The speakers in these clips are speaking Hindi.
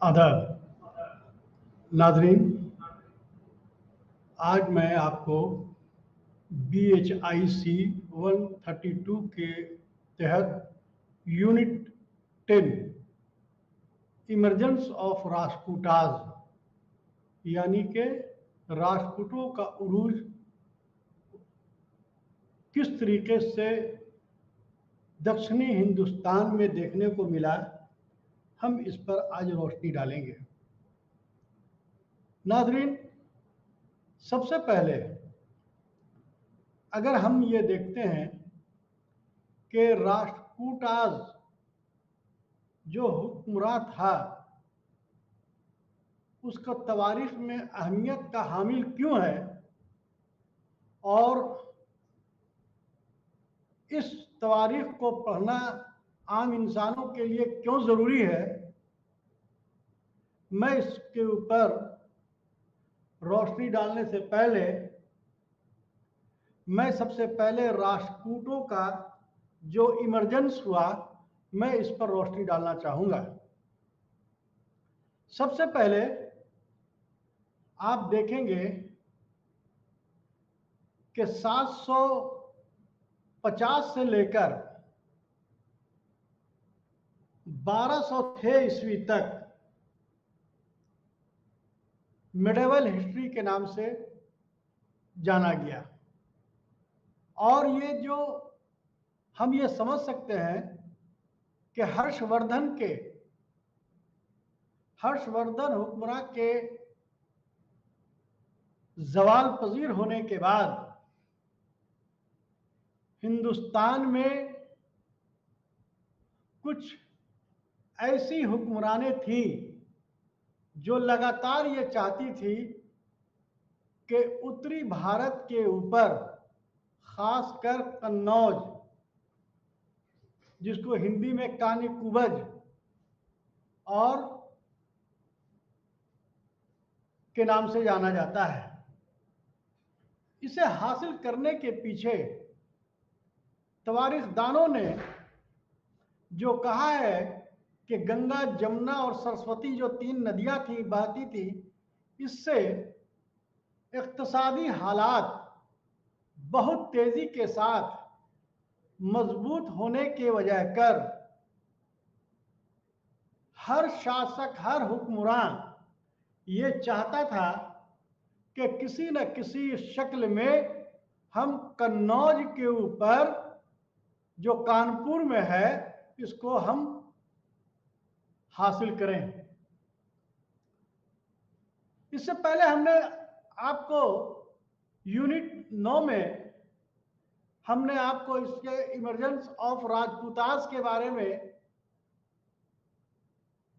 आदाब नाजरीन, आज मैं आपको BHIC 132 के तहत यूनिट 10 इमरजेंस ऑफ राष्ट्रकूटाज यानी कि राष्ट्रकूटों का उरूज किस तरीके से दक्षिणी हिंदुस्तान में देखने को मिला, हम इस पर आज रोशनी डालेंगे। नाजरीन, सबसे पहले अगर हम ये देखते हैं कि राष्ट्रकूटाज जो हुक्मरान था उसका तवारीख में अहमियत का हामिल क्यों है और इस तवारीख को पढ़ना आम इंसानों के लिए क्यों ज़रूरी है, मैं इसके ऊपर रोशनी डालने से पहले मैं सबसे पहले राष्ट्रकूटों का जो इमरजेंस हुआ मैं इस पर रोशनी डालना चाहूँगा। सबसे पहले आप देखेंगे कि 750 से लेकर 1206 ईस्वी तक मिडेवल हिस्ट्री के नाम से जाना गया और ये जो हम ये समझ सकते हैं कि हर्षवर्धन हुक्मरान के जवाल पजीर होने के बाद हिंदुस्तान में कुछ ऐसी हुक्मरानें थी जो लगातार ये चाहती थी कि उत्तरी भारत के ऊपर, खासकर कन्नौज, जिसको हिंदी में कानी कुबज और के नाम से जाना जाता है, इसे हासिल करने के पीछे तवारीखदानों ने जो कहा है कि गंगा, जमुना और सरस्वती जो 3 नदियां थी बहती थी, इससे इक्तिसादी हालात बहुत तेजी के साथ मजबूत होने के वजह कर हर शासक, हर हुक्मरान ये चाहता था कि किसी न किसी शक्ल में हम कन्नौज के ऊपर जो कानपुर में है इसको हम हासिल करें। इससे पहले हमने आपको यूनिट 9 में हमने आपको इसके इमरजेंस ऑफ राजपूतास के बारे में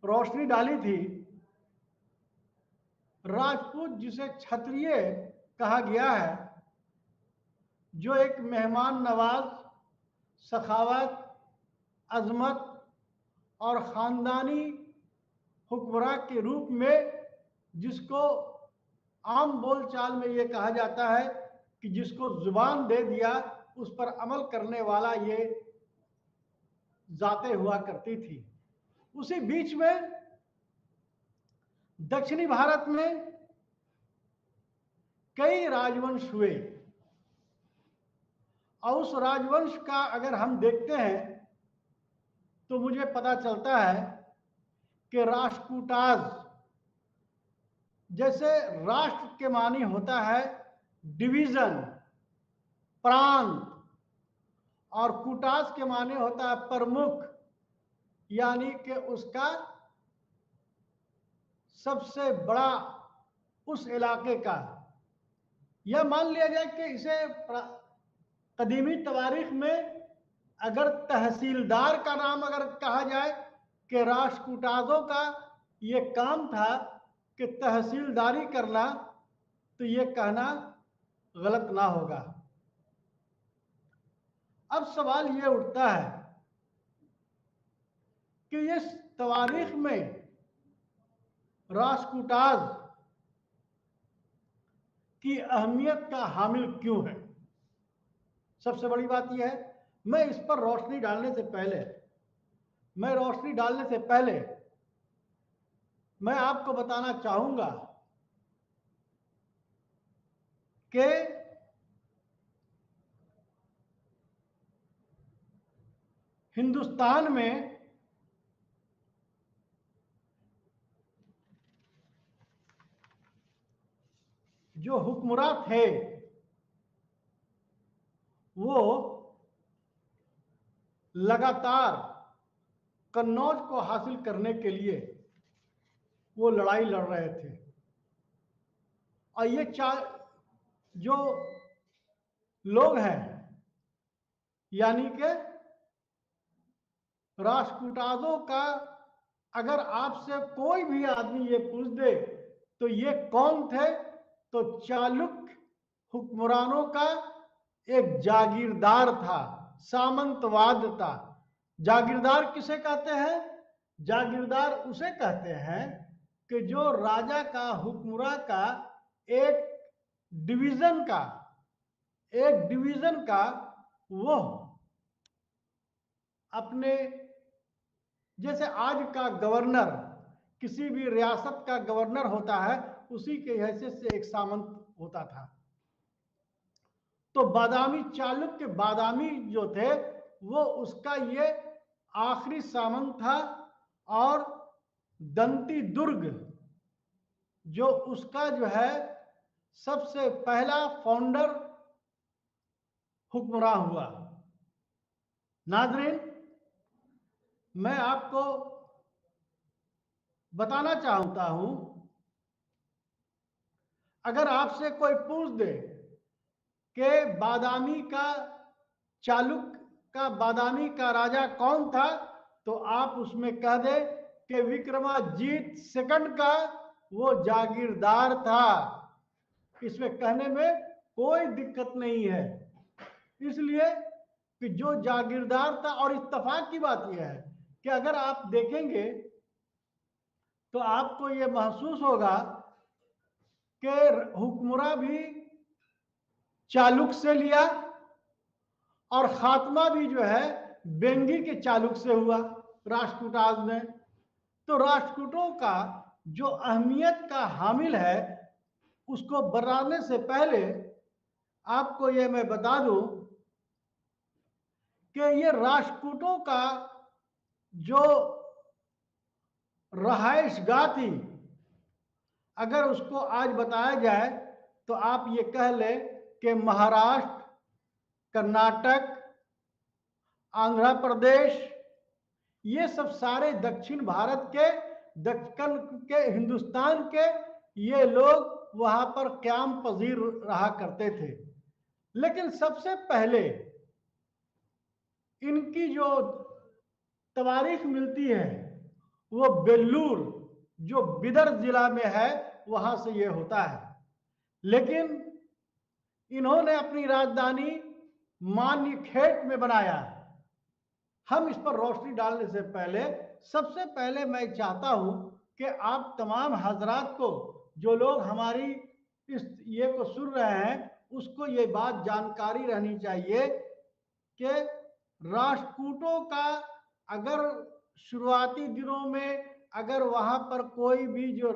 रोशनी डाली थी। राजपूत जिसे क्षत्रिय कहा गया है, जो एक मेहमान नवाज, सखावत, अजमत और ख़ानदानी हुक्मरान के रूप में, जिसको आम बोलचाल में ये कहा जाता है कि जिसको जुबान दे दिया उस पर अमल करने वाला ये जाते हुआ करती थी। उसी बीच में दक्षिणी भारत में कई राजवंश हुए और उस राजवंश का अगर हम देखते हैं तो मुझे पता चलता है कि राष्ट्रकूटाज, जैसे राष्ट्र के मानी होता है डिवीजन, प्रांत, और कूटाज के माने होता है प्रमुख, यानी कि उसका सबसे बड़ा उस इलाके का। यह मान लिया जाए कि इसे कदीमी तवारीख में अगर तहसीलदार का नाम अगर कहा जाए कि राष्ट्रकूटाजों का ये काम था कि तहसीलदारी करना, तो ये कहना गलत ना होगा। अब सवाल ये उठता है कि इस तवारीख में राष्ट्रकूटाज की अहमियत का हामिल क्यों है। सबसे बड़ी बात यह है, मैं इस पर रोशनी डालने से पहले मैं रोशनी डालने से पहले मैं आपको बताना चाहूंगा कि हिंदुस्तान में जो हुक्मरां थे वो लगातार कन्नौज को हासिल करने के लिए वो लड़ाई लड़ रहे थे। और ये जो लोग हैं, यानी कि राष्ट्रकूटाजों का, अगर आपसे कोई भी आदमी ये पूछ दे तो ये कौन थे, तो चालुक्य हुक्मरानों का एक जागीरदार था, सामंतवाद था। जागीरदार किसे कहते हैं? जागीरदार उसे कहते हैं कि जो राजा का, हुक्मरान का एक डिवीजन का वो अपने, जैसे आज का गवर्नर किसी भी रियासत का गवर्नर होता है, उसी के हैसियत से एक सामंत होता था। तो बादामी, चालुक्य बादामी जो थे वो उसका ये आखिरी सामंत था। और दंती दुर्ग जो उसका जो है सबसे पहला फाउंडर हुक्मरान हुआ। नाज़रीन, मैं आपको बताना चाहता हूं, अगर आपसे कोई पूछ दे कि बादामी का, चालुक्य का बादामी का राजा कौन था, तो आप उसमें कह दे कि विक्रमाजीत सेकंड का वो जागीरदार था। इसमें कहने में कोई दिक्कत नहीं है, इसलिए कि जो जागीरदार था। और इत्तेफाक की बात यह है कि अगर आप देखेंगे तो आपको यह महसूस होगा कि हुक्मरान भी चालुक्य से लिया और खात्मा भी जो है बेंगी के चालुक्य से हुआ राष्ट्रकूटाज में। तो राष्ट्रकूटों का जो अहमियत का हामिल है उसको बताने से पहले आपको यह मैं बता दूं कि ये राष्ट्रकूटों का जो रहायशगाह थी, अगर उसको आज बताया जाए तो आप ये कह लें कि महाराष्ट्र, कर्नाटक, आंध्र प्रदेश, ये सब सारे दक्षिण भारत के, दक्षिण के हिंदुस्तान के ये लोग वहां पर क़याम पजीर रहा करते थे। लेकिन सबसे पहले इनकी जो तवारीख मिलती है वो बेल्लूर, जो बिदर जिला में है, वहां से ये होता है। लेकिन इन्होंने अपनी राजधानी मान्यखेट में बनाया। हम इस पर रोशनी डालने से पहले सबसे पहले मैं चाहता हूं कि आप तमाम हजरात को, जो लोग हमारी इस ये को सुन रहे हैं, उसको ये बात जानकारी रहनी चाहिए कि राष्ट्रकूटों का अगर शुरुआती दिनों में अगर वहां पर कोई भी जो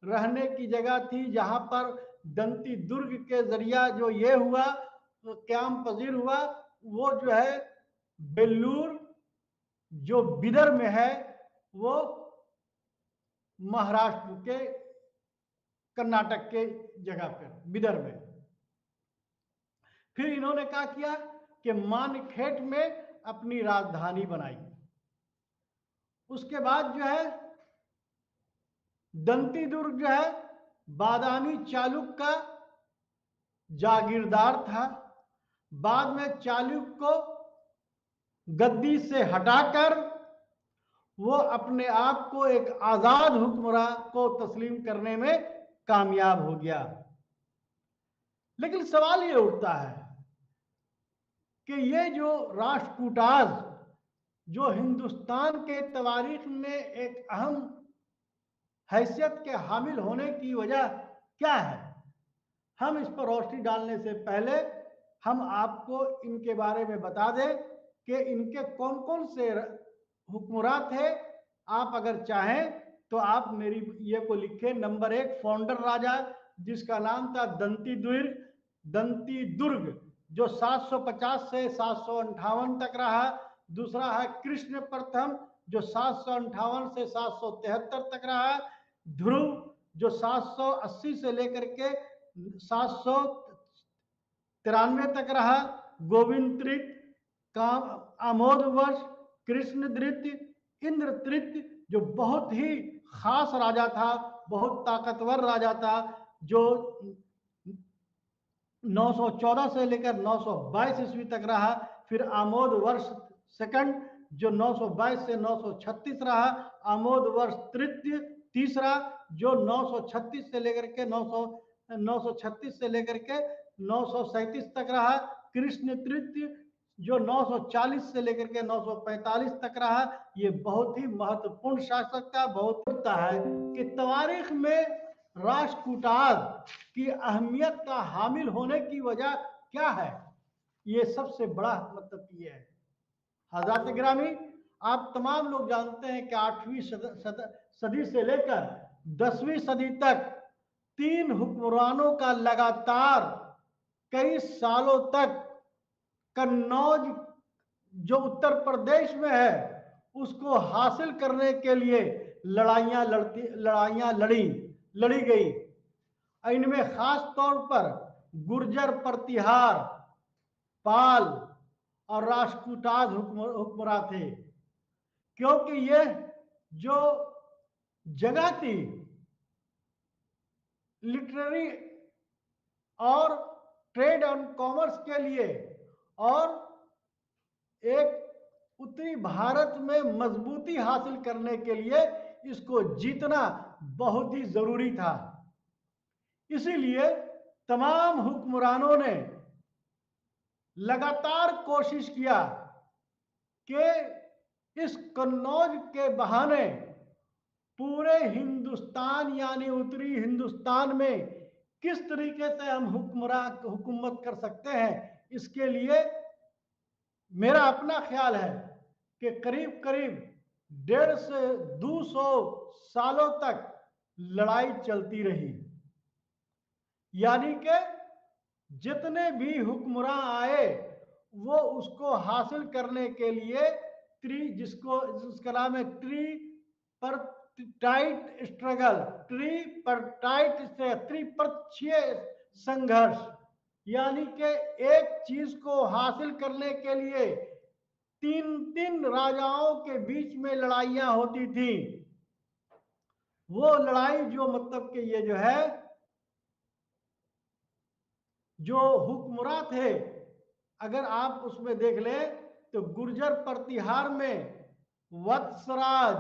रहने की जगह थी, जहां पर दंती दुर्ग के जरिया जो ये हुआ, तो क़याम पजीर हुआ, वो जो है बेल्लूर, जो बिदर में है, वो महाराष्ट्र के, कर्नाटक के जगह पर बिदर में। फिर इन्होंने क्या किया कि मानखेट में अपनी राजधानी बनाई। उसके बाद जो है दंती दुर्ग जो है बादामी चालुक्य का जागीरदार था। बाद में चालुक्य को गद्दी से हटाकर वो अपने आप को एक आजाद हुक्मरान को तस्लीम करने में कामयाब हो गया। लेकिन सवाल ये उठता है कि ये जो राष्ट्रकूटाज जो हिंदुस्तान के तवारीख में एक अहम हैसियत के हामिल होने की वजह क्या है, हम इस पर रोशनी डालने से पहले हम आपको इनके बारे में बता दें कि इनके कौन कौन से हुक्मरां थे। आप अगर चाहें तो आप मेरी ये को लिखे। नंबर 1 फाउंडर राजा जिसका नाम था दंती दुर्ग, जो 750 से 758 तक रहा। दूसरा है कृष्ण प्रथम, जो 758 से 773 तक रहा। ध्रुव, जो 780 से लेकर के 793 तक रहा। गोविंद तृतीय, काम आमोद वर्ष, कृष्ण द्वितीय, इंद्र तृतीय, जो बहुत ही खास राजा था, बहुत ताकतवर राजा था, जो 914 से लेकर 922 ईस्वी तक रहा। फिर आमोद वर्ष सेकंड, जो 922 से 936 रहा। आमोद वर्ष तृतीय तीसरा, जो 936 से लेकर के 936 से लेकर के 937 तक रहा। कृष्ण तृतीय, जो 940 से लेकर के 945 तक रहा। ये बहुत ही महत्वपूर्ण शासक था। बहुत होता है कि तवारीख में राष्ट्रकूटाज की अहमियत का हामिल होने की वजह क्या है, ये सबसे बड़ा मतलब ये है। हजरत गिरामी, आप तमाम लोग जानते हैं कि 8वीं सदी से लेकर 10वीं सदी तक 3 हुक्मरानों का लगातार कई सालों तक कन्नौज, जो उत्तर प्रदेश में है, उसको हासिल करने के लिए लड़ाइयां लड़ी गई। इनमें खास तौर पर गुर्जर, प्रतिहार, पाल और राष्ट्रकूटाज हुक्मरां थे, क्योंकि ये जो जगह थी लिटरेरी और ट्रेड एंड कॉमर्स के लिए, और एक उत्तरी भारत में मजबूती हासिल करने के लिए इसको जीतना बहुत ही जरूरी था। इसीलिए तमाम हुक्मरानों ने लगातार कोशिश किया कि इस कन्नौज के बहाने पूरे हिंदुस्तान यानी उत्तरी हिंदुस्तान में किस तरीके से हम हुकूमत कर सकते हैं। इसके लिए मेरा अपना ख्याल है कि करीब करीब 150 से 200 सालों तक लड़ाई चलती रही। यानी कि जितने भी हुक्मरां आए वो उसको हासिल करने के लिए जिसका नाम है त्रिपक्षीय संघर्ष, यानी कि एक चीज को हासिल करने के लिए 3 राजाओं के बीच में लड़ाइयां होती थी। वो लड़ाई जो मतलब कि ये जो है, जो हुक्मरां थे, अगर आप उसमें देख लें तो गुर्जर प्रतिहार में वत्सराज,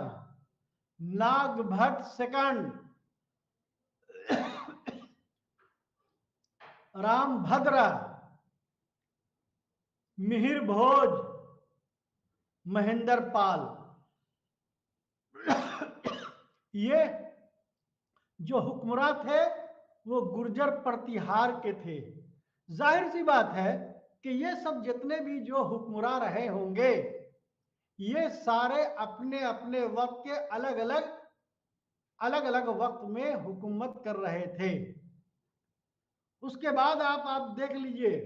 नागभट्ट सेकंड, रामभद्र, मिहिर भोज, महेंद्र पाल, ये जो हुक्मरां थे वो गुर्जर प्रतिहार के थे। जाहिर सी बात है कि ये सब जितने भी जो हुक्मरां रहे होंगे, ये सारे अपने अपने वक्त के अलग अलग वक्त में हुकूमत कर रहे थे। उसके बाद आप देख लीजिए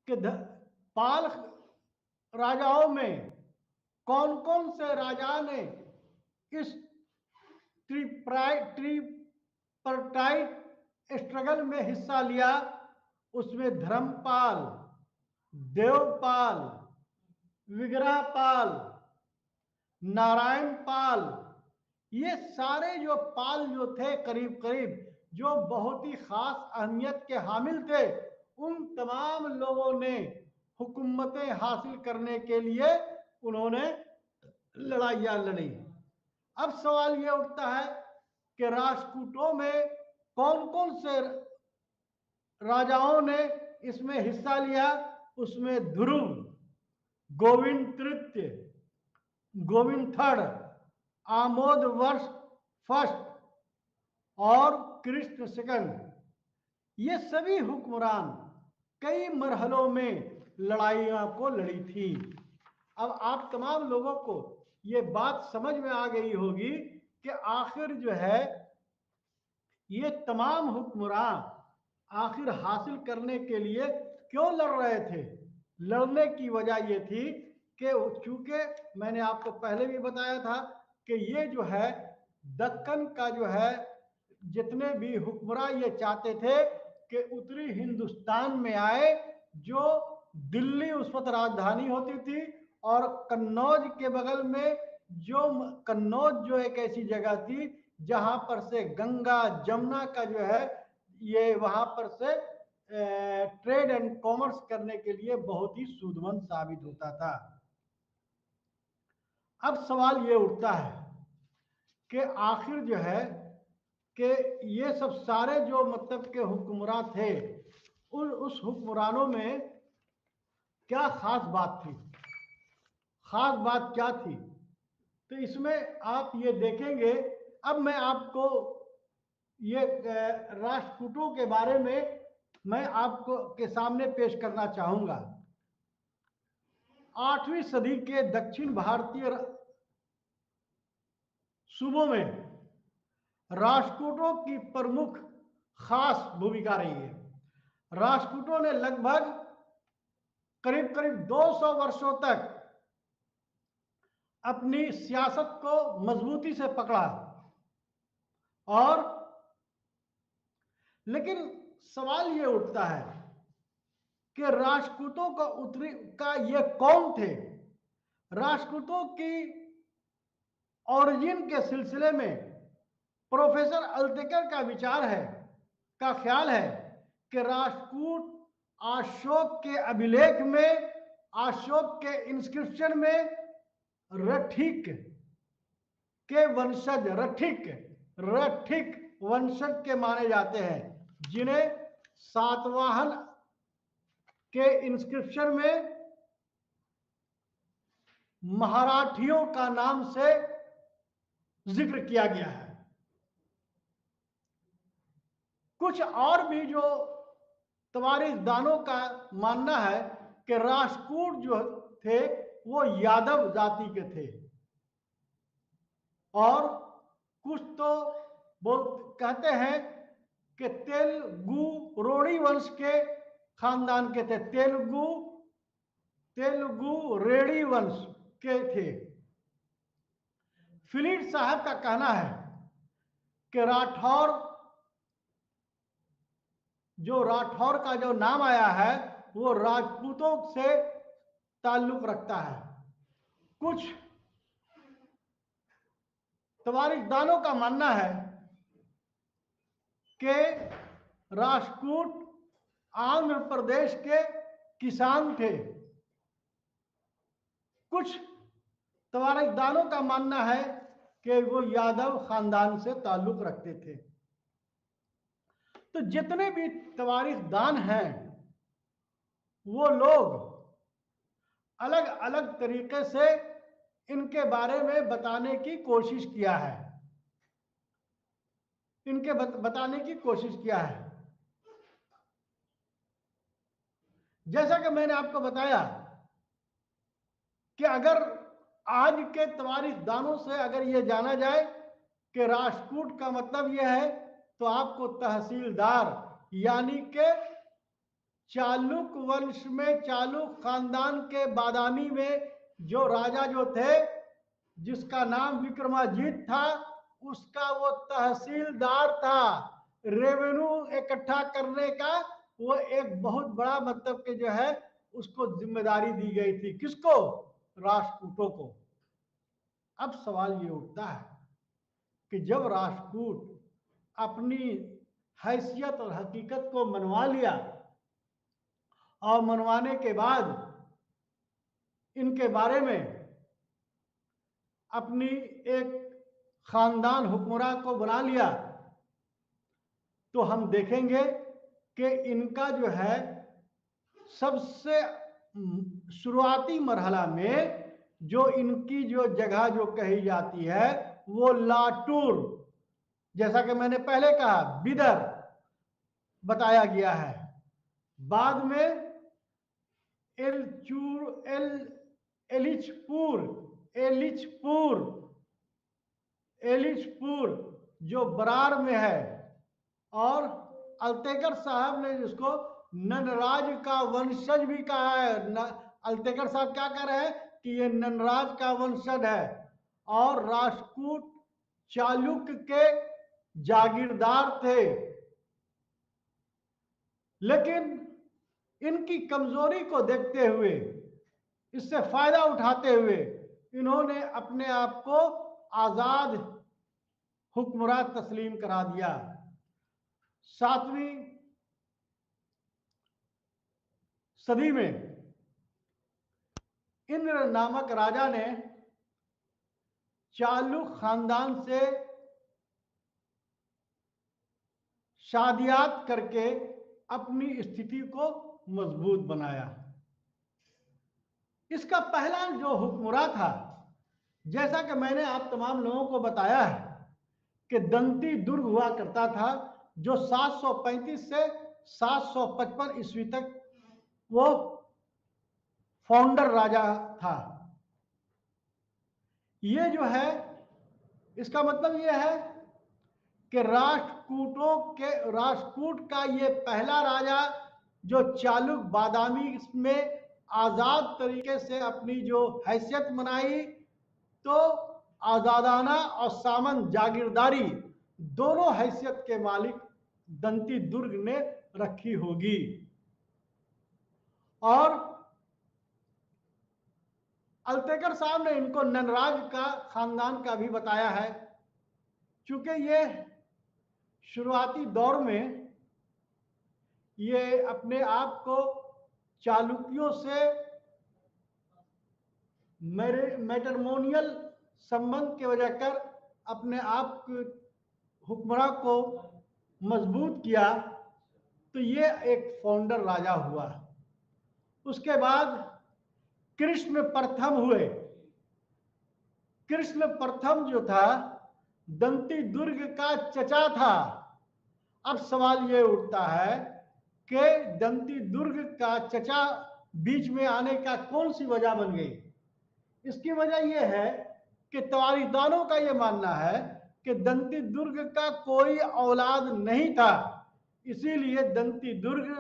कि पाल राजाओं में कौन कौन से राजा ने इस ट्रिपरटाइट स्ट्रगल में हिस्सा लिया। उसमें धर्मपाल, देवपाल, विग्रहपाल, नारायण पाल, ये सारे जो पाल जो थे करीब करीब जो बहुत ही खास अहमियत के हामिल थे, उन तमाम लोगों ने हुकूमतें हासिल करने के लिए उन्होंने लड़ाइयां लड़ी। अब सवाल यह उठता है कि राष्ट्रकूटों में कौन कौन से राजाओं ने इसमें हिस्सा लिया। उसमें ध्रुव, गोविंद तृतीय, गोविंद थर्ड, आमोद वर्ष फर्स्ट और कृष्ण सेकंड, ये सभी हुक्मरान कई मरहलों में लड़ाइयों को लड़ी थी। अब आप तमाम लोगों को ये बात समझ में आ गई होगी कि आखिर जो है ये तमाम हुक्मरान आखिर हासिल करने के लिए क्यों लड़ रहे थे। लड़ने की वजह ये थी कि चूंकि मैंने आपको पहले भी बताया था कि ये जो है दक्कन का जो है जितने भी हुक्मरान ये चाहते थे कि उत्तरी हिंदुस्तान में आए, जो दिल्ली उस वक्त राजधानी होती थी, और कन्नौज के बगल में जो कन्नौज जो एक ऐसी जगह थी जहां पर से गंगा जमुना का जो है ये वहां पर से ट्रेड एंड कॉमर्स करने के लिए बहुत ही सूदमंद साबित होता था। अब सवाल ये उठता है कि आखिर जो है कि ये सब सारे जो मतलब के हुक्मरान थे, उस हुक्मरानों में क्या खास बात थी, खास बात क्या थी। तो इसमें आप ये देखेंगे, अब मैं आपको ये राष्ट्रकूटों के बारे में मैं आपको के सामने पेश करना चाहूंगा। 8वीं सदी के दक्षिण भारतीय सूबों में राष्ट्रकूटों की प्रमुख खास भूमिका रही है। राष्ट्रकूटों ने लगभग करीब करीब 200 वर्षों तक अपनी सियासत को मजबूती से पकड़ा, और लेकिन सवाल ये उठता है कि राष्ट्रकूटों का उत्तरी का ये कौन थे। राष्ट्रकूटों की ओरिजिन के सिलसिले में प्रोफेसर अल्तेकर का विचार है, का ख्याल है कि राष्ट्रकूट अशोक के अभिलेख में, अशोक के इंस्क्रिप्शन में रठिक के वंशज, रठिक वंशज के माने जाते हैं, जिन्हें सातवाहन के इंस्क्रिप्शन में मराठियों का नाम से जिक्र किया गया है। कुछ और भी जो तवारीखदानों का मानना है कि राष्ट्रकूट जो थे वो यादव जाति के थे, और कुछ तो कहते हैं कि तेलुगु रोड़ी वंश के खानदान के थे, तेलुगु रेडी वंश के थे। फिलिप साहब का कहना है कि राठौर का जो नाम आया है वो राजपूतों से ताल्लुक रखता है। कुछ तवारीखदानों का मानना है कि राष्ट्रकूट आंध्र प्रदेश के किसान थे। कुछ तवारीखदानों का मानना है कि वो यादव खानदान से ताल्लुक रखते थे। तो जितने भी तवारीखदान हैं वो लोग अलग अलग तरीके से इनके बारे में बताने की कोशिश किया है, इनके बताने की कोशिश किया है। जैसा कि मैंने आपको बताया कि अगर आज के तवारीखदानों से अगर यह जाना जाए कि राष्ट्रकूट का मतलब यह है, तो आपको तहसीलदार यानी कि चालुक वंश में, चालुक खानदान के बादामी में जो राजा जो थे जिसका नाम विक्रमाजीत था, उसका वो तहसीलदार था। रेवेन्यू इकट्ठा करने का वो एक बहुत बड़ा मतलब के जो है उसको जिम्मेदारी दी गई थी। किसको? राष्ट्रकूटों को। अब सवाल ये उठता है कि जब राष्ट्रकूट अपनी हैसियत और हकीकत को मनवा लिया, और मनवाने के बाद इनके बारे में अपनी एक खानदान हुक्मरान को बना लिया, तो हम देखेंगे कि इनका जो है सबसे शुरुआती मरहला में जो इनकी जो जगह जो कही जाती है वो लाटूर, जैसा कि मैंने पहले कहा बिदर बताया गया है। बाद में एलिचपुर एलिचपुर एलिचपुर जो बरार में है। और अल्तेकर साहब ने जिसको ननराज का वंशज भी कहा है। अल्तेकर साहब क्या कह रहे हैं कि ये ननराज का वंशज है और राष्ट्रकूट चालुक्य के जागीरदार थे। लेकिन इनकी कमजोरी को देखते हुए, इससे फायदा उठाते हुए इन्होंने अपने आप को आजाद हुक्मरान तस्लीम करा दिया। 7वीं सदी में इंद्र नामक राजा ने चालुक्य खानदान से शादियात करके अपनी स्थिति को मजबूत बनाया। इसका पहला जो हुक्मरान था, जैसा कि मैंने आप तमाम लोगों को बताया है कि दंती दुर्ग हुआ करता था, जो 735 से 755 ईस्वी तक वो फाउंडर राजा था। ये जो है, इसका मतलब ये है कि राष्ट्रकूट का ये पहला राजा जो चालुक्य बादामी में आजाद तरीके से अपनी जो हैसियत बनाई, तो आजादाना और सामंत जागीरदारी दोनों हैसियत के मालिक दंती दुर्ग ने रखी होगी। और अल्तेकर साहब ने इनको ननराज का खानदान का भी बताया है, क्योंकि ये शुरुआती दौर में ये अपने आप को चालुक्यों से मैटरमोनियल संबंध की वजह कर अपने आप हुक्मरान को मजबूत किया, तो ये एक फाउंडर राजा हुआ। उसके बाद कृष्ण प्रथम हुए। कृष्ण प्रथम जो था दंती दुर्ग का चचा था। अब सवाल ये उठता है कि दंती दुर्ग का चचा बीच में आने का कौन सी वजह बन गई? इसकी वजह यह है कि तवारीखदानों का यह मानना है कि दंती दुर्ग का कोई औलाद नहीं था, इसीलिए दंती दुर्ग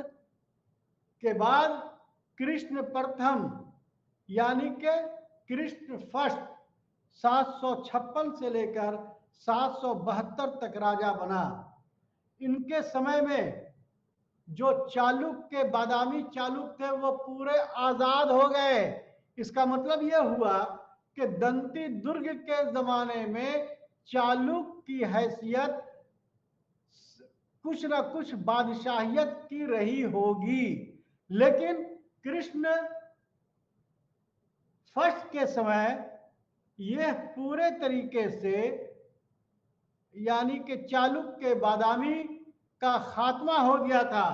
के बाद कृष्ण प्रथम यानी कि कृष्ण फर्स्ट 756 से लेकर 772 तक राजा बना। इनके समय में जो चालुक्य के बादामी चालुक्य थे वो पूरे आजाद हो गए। इसका मतलब यह हुआ कि दंती दुर्ग के जमाने में चालुक्य की हैसियत कुछ न कुछ बादशाहियत की रही होगी, लेकिन कृष्ण फर्स्ट के समय यह पूरे तरीके से यानी कि चालुक्य के बादामी का खात्मा हो गया था।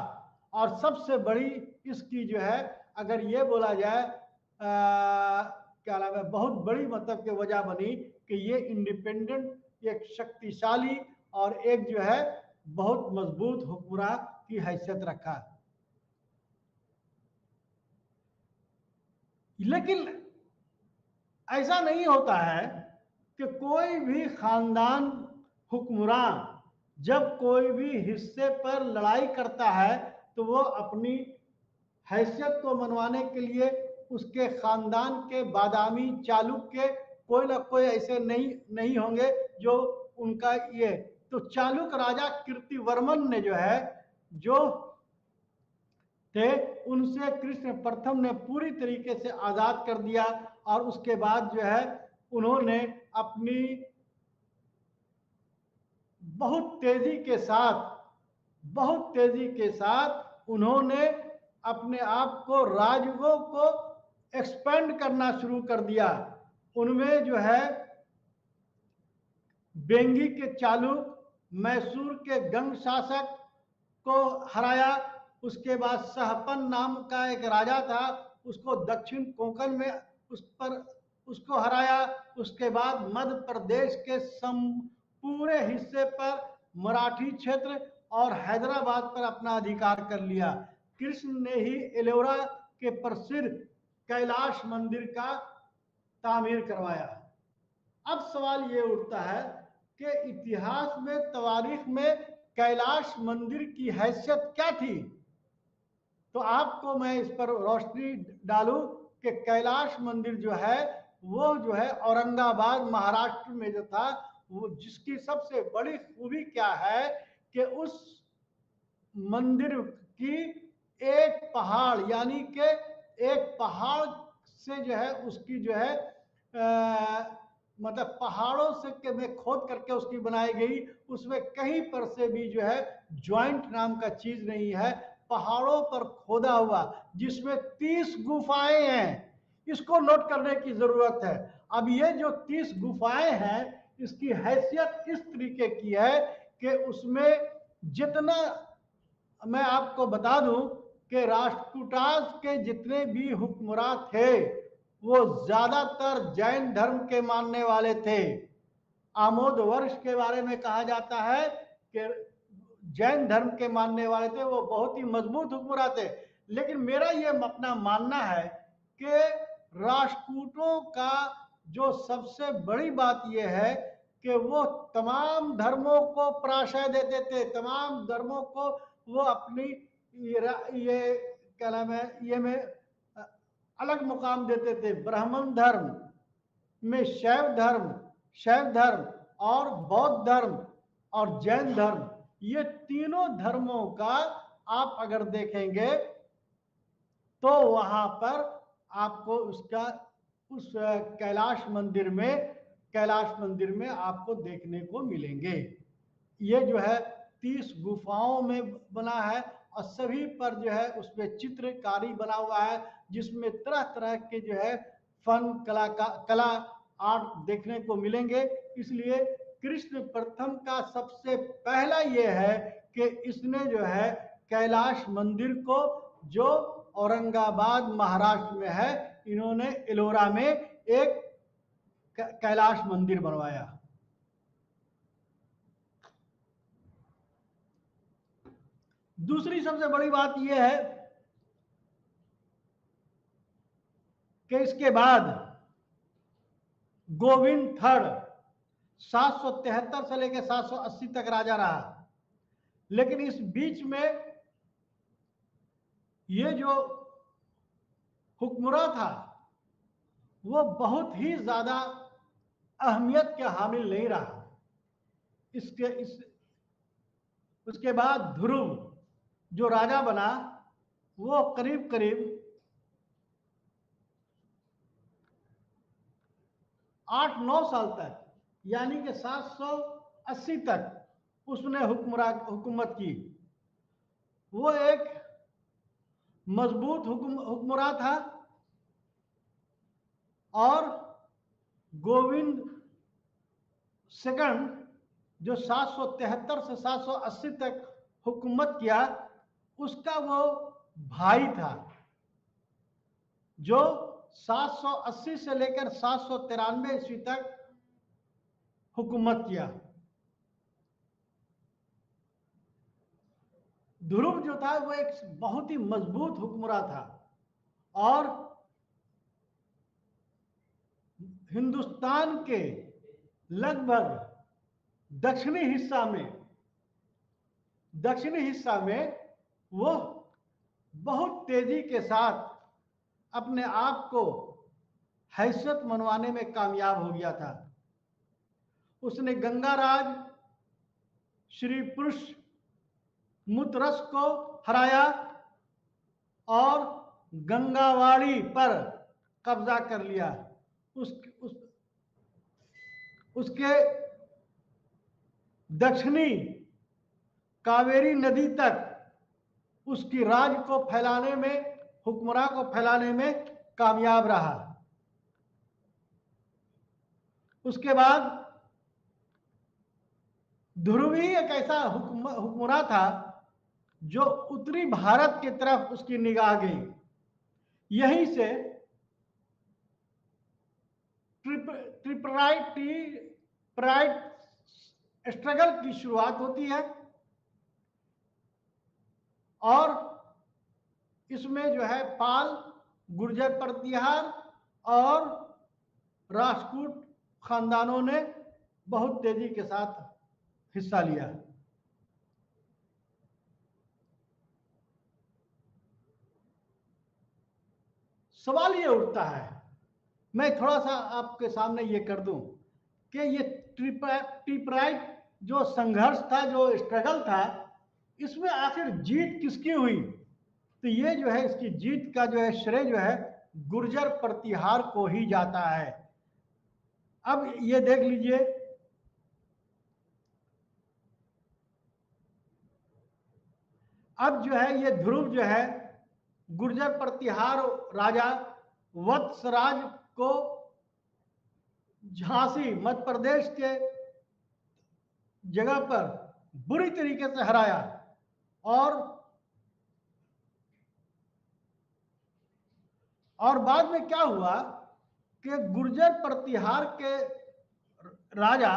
और सबसे बड़ी इसकी जो है, अगर ये बोला जाए क्या नाम है, बहुत बड़ी मतलब की वजह बनी कि ये इंडिपेंडेंट एक शक्तिशाली और एक जो है बहुत मजबूत हुक्मरान की हैसियत रखा। लेकिन ऐसा नहीं होता है कि कोई भी खानदान हुक्मरान जब कोई भी हिस्से पर लड़ाई करता है तो वो अपनी हैसियत को मनवाने के लिए उसके खानदान के बादामी चालुक्य कोई ना कोई ऐसे नहीं होंगे जो उनका ये। तो चालुक्य राजा कीर्तिवर्मन ने जो है जो थे उनसे कृष्ण प्रथम ने पूरी तरीके से आजाद कर दिया। और उसके बाद जो है उन्होंने अपनी बहुत तेजी के साथ उन्होंने अपने आप को राज्यों को एक्सपेंड करना शुरू कर दिया। उनमें जो है बेंगी के चालुक्य, मैसूर के गंग शासक को हराया। उसके बाद सहपन नाम का एक राजा था, उसको दक्षिण कोंकण में उसको हराया। उसके बाद मध्य प्रदेश के पूरे हिस्से पर मराठी क्षेत्र और हैदराबाद पर अपना अधिकार कर लिया। कृष्ण ने ही एलोरा के प्रसिद्ध कैलाश मंदिर का तामीर करवाया। अब सवाल ये उठता है कि इतिहास में, तवारीख में कैलाश मंदिर की हैसियत क्या थी। तो आपको मैं इस पर रोशनी डालूं कि कैलाश मंदिर जो है वो जो है औरंगाबाद महाराष्ट्र में जो था, वो जिसकी सबसे बड़ी खूबी क्या है कि उस मंदिर की एक पहाड़, यानी कि एक पहाड़ से जो है उसकी जो है मतलब पहाड़ों से के में खोद करके उसकी बनाई गई, उसमें कहीं पर से भी जो है ज्वाइंट नाम का चीज नहीं है, पहाड़ों पर खोदा हुआ, जिसमें 30 गुफाएं हैं। इसको नोट करने की जरूरत है। अब ये जो 30 गुफाएं हैं, इसकी हैसियत इस तरीके की है कि उसमें जितना, मैं आपको बता दूं कि राष्ट्रकूटाज के जितने भी हुक्मरान थे वो ज्यादातर जैन धर्म के मानने वाले थे। आमोद वर्ष के बारे में कहा जाता है कि जैन धर्म के मानने वाले थे, वो बहुत ही मजबूत हुक्मरान थे। लेकिन मेरा ये अपना मानना है कि राष्ट्रकूटों का जो सबसे बड़ी बात यह है कि वो तमाम धर्मों को प्राशय देते थे, तमाम धर्मों को वो अपनी ये क्या नाम है, ये में अलग मुकाम देते थे। ब्राह्मण धर्म में शैव धर्म और बौद्ध धर्म और जैन धर्म, ये तीनों धर्मों का आप अगर देखेंगे तो वहां पर आपको उसका उस कैलाश मंदिर में आपको देखने को मिलेंगे। ये जो है 30 गुफाओं में बना है और सभी पर जो है उसमें चित्रकारी बना हुआ है, जिसमें तरह तरह के जो है फन कला आर्ट देखने को मिलेंगे। इसलिए कृष्ण प्रथम का सबसे पहला ये है कि इसने जो है कैलाश मंदिर को, जो औरंगाबाद महाराष्ट्र में है, इन्होंने एलोरा में एक कैलाश मंदिर बनवाया। दूसरी सबसे बड़ी बात यह है कि इसके बाद गोविंद थर्ड 773 से लेकर 780 तक राजा रहा। लेकिन इस बीच में ये जो हुक्मरान था वो बहुत ही ज्यादा अहमियत के हामिल नहीं रहा। उसके बाद ध्रुव जो राजा बना, वो करीब करीब 8-9 साल तक, यानी कि 780 तक उसने हुकूमत की। वो एक मजबूत हुक्मरान था और गोविंद सेकंड जो 773 से 780 तक हुकूमत किया, उसका वो भाई था जो 780 से लेकर 793 ईस्वी तक हुकूमत किया। ध्रुव जो था वो एक बहुत ही मजबूत हुक्मरान था और हिंदुस्तान के लगभग दक्षिणी हिस्सा में वो बहुत तेजी के साथ अपने आप को हैसियत मनवाने में कामयाब हो गया था। उसने गंगाराज श्री पुरुष मुतरस को हराया और गंगावाड़ी पर कब्जा कर लिया। उसके दक्षिणी कावेरी नदी तक उसकी राज को फैलाने में, हुक्मरान को फैलाने में कामयाब रहा। उसके बाद ध्रुव ही एक ऐसा हुक्मरान था जो उत्तरी भारत की तरफ उसकी निगाह गई। यहीं से ट्राइड स्ट्रगल की शुरुआत होती है और इसमें जो है पाल, गुर्जर प्रतिहार और राष्ट्रकूट खानदानों ने बहुत तेजी के साथ हिस्सा लिया। सवाल ये उठता है, मैं थोड़ा सा आपके सामने ये कर दूं कि ये ट्रिपराइट जो संघर्ष था, जो स्ट्रगल था, इसमें आखिर जीत किसकी हुई? तो ये जो है, इसकी जीत का जो है श्रेय जो है गुर्जर प्रतिहार को ही जाता है। अब ये देख लीजिए, अब जो है ये ध्रुव जो है गुर्जर प्रतिहार राजा वत्सराज को झांसी मध्य प्रदेश के जगह पर बुरी तरीके से हराया और बाद में क्या हुआ कि गुर्जर प्रतिहार के राजा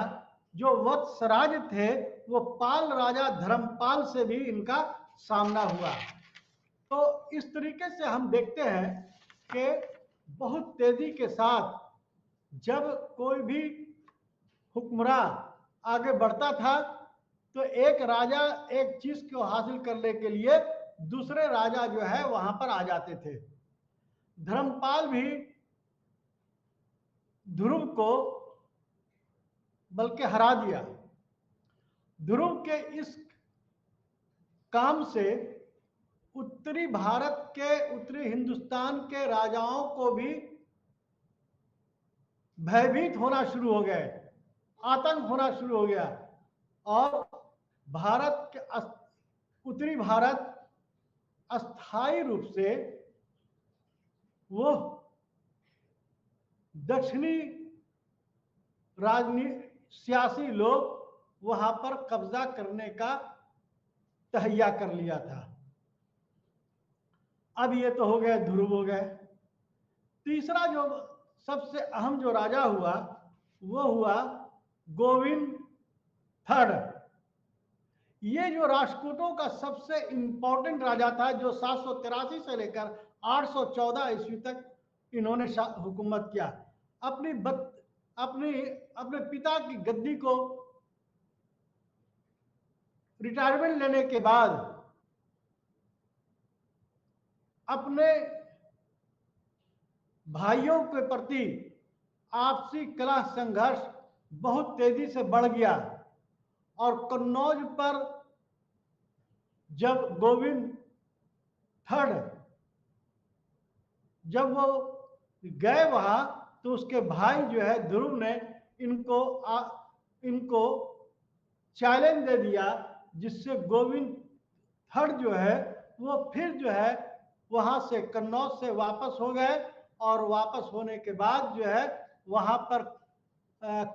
जो वत्सराज थे, वो पाल राजा धर्मपाल से भी इनका सामना हुआ। तो इस तरीके से हम देखते हैं कि बहुत तेजी के साथ जब कोई भी हुक्मरान आगे बढ़ता था तो एक राजा एक चीज को हासिल करने के लिए दूसरे राजा जो है वहां पर आ जाते थे। धर्मपाल भी ध्रुव को बल्कि हरा दिया। ध्रुव के इस काम से उत्तरी भारत के, उत्तरी हिंदुस्तान के राजाओं को भी भयभीत होना शुरू हो गए, आतंक होना शुरू हो गया और भारत के उत्तरी भारत अस्थायी रूप से वो दक्षिणी सियासी लोग वहां पर कब्जा करने का तहैया कर लिया था। अब ये तो हो गए, ध्रुव हो गए। तीसरा जो सबसे अहम जो राजा हुआ वो हुआ गोविंद थर्ड। ये जो राष्ट्रकूटों का सबसे इंपॉर्टेंट राजा था, जो 783 से लेकर 814 ईस्वी तक इन्होंने हुकूमत किया। अपने पिता की गद्दी को रिटायरमेंट लेने के बाद अपने भाइयों के प्रति आपसी कलह संघर्ष बहुत तेजी से बढ़ गया और कन्नौज पर जब गोविंद थर्ड जब वो गए वहां तो उसके भाई जो है ध्रुव ने इनको चैलेंज दे दिया, जिससे गोविंद थर्ड जो है वो फिर जो है वहां से कन्नौज से वापस हो गए और वापस होने के बाद जो है वहां पर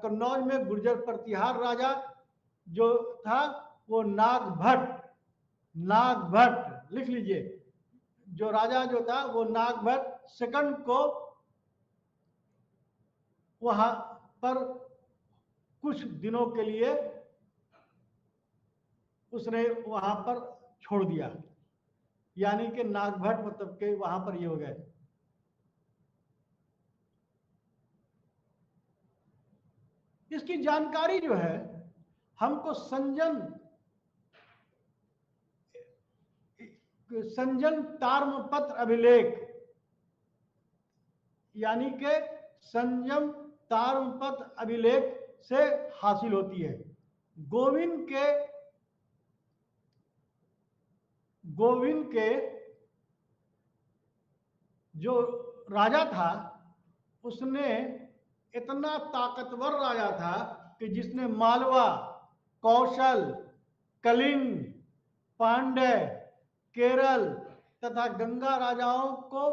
कन्नौज में गुर्जर प्रतिहार राजा जो था वो नागभट्ट लिख लीजिए, जो राजा जो था वो नागभट्ट सेकंड को वहां पर कुछ दिनों के लिए उसने वहां पर छोड़ दिया, यानी कि नागभट्ट मतलब के वहां पर ये हो गए। इसकी जानकारी जो है हमको संजन ताम्रपत्र अभिलेख यानी कि संयम ताम्रपत्र अभिलेख से हासिल होती है। गोविंद के जो राजा था उसने इतना ताकतवर राजा था कि जिसने मालवा, कौशल, कलिंग, पांड्य, केरल तथा गंगा राजाओं को